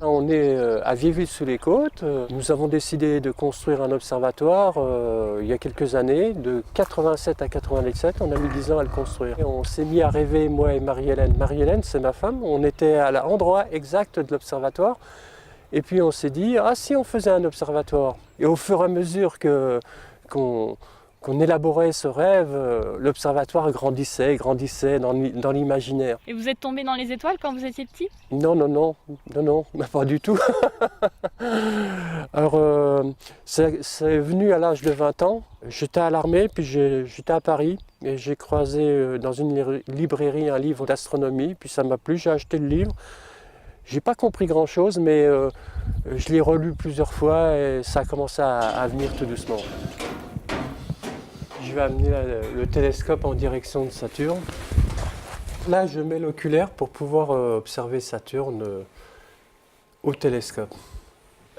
On est à Vieilleville-sous-les-Côtes. Nous avons décidé de construire un observatoire il y a quelques années, de 87 à 97. On a mis 10 ans à le construire. Et on s'est mis à rêver, moi et Marie-Hélène. Marie-Hélène, c'est ma femme. On était à l'endroit exact de l'observatoire. Et puis on s'est dit, ah si on faisait un observatoire. Et au fur et à mesure qu'on élaborait ce rêve, l'observatoire grandissait dans l'imaginaire. Et vous êtes tombé dans les étoiles quand vous étiez petit? Non, pas du tout. Alors, c'est venu à l'âge de 20 ans. J'étais à l'armée, puis j'étais à Paris, et j'ai croisé dans une librairie un livre d'astronomie, puis ça m'a plu, j'ai acheté le livre. J'ai pas compris grand-chose, mais je l'ai relu plusieurs fois et ça a commencé à venir tout doucement. Je vais amener le télescope en direction de Saturne. Là, je mets l'oculaire pour pouvoir observer Saturne au télescope.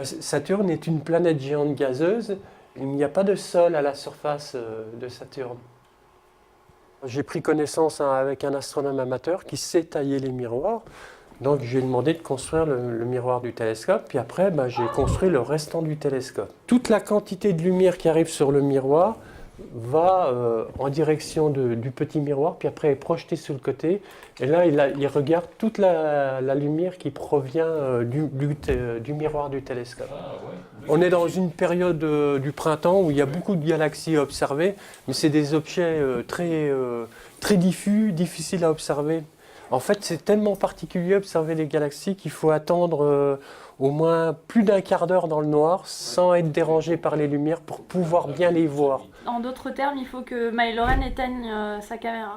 Saturne est une planète géante gazeuse. Il n'y a pas de sol à la surface de Saturne. J'ai pris connaissance avec un astronome amateur qui sait tailler les miroirs. Donc je lui ai demandé de construire le miroir du télescope, puis après j'ai construit le restant du télescope. Toute la quantité de lumière qui arrive sur le miroir va en direction du petit miroir, puis après est projetée sur le côté. Et là, il regarde toute la lumière qui provient du miroir du télescope. On est dans une période du printemps où il y a beaucoup de galaxies à observer, mais c'est des objets très diffus, difficiles à observer. En fait, c'est tellement particulier observer les galaxies qu'il faut attendre au moins plus d'un quart d'heure dans le noir sans être dérangé par les lumières pour pouvoir bien les voir. En d'autres termes, il faut que Marie-Laurenne éteigne sa caméra.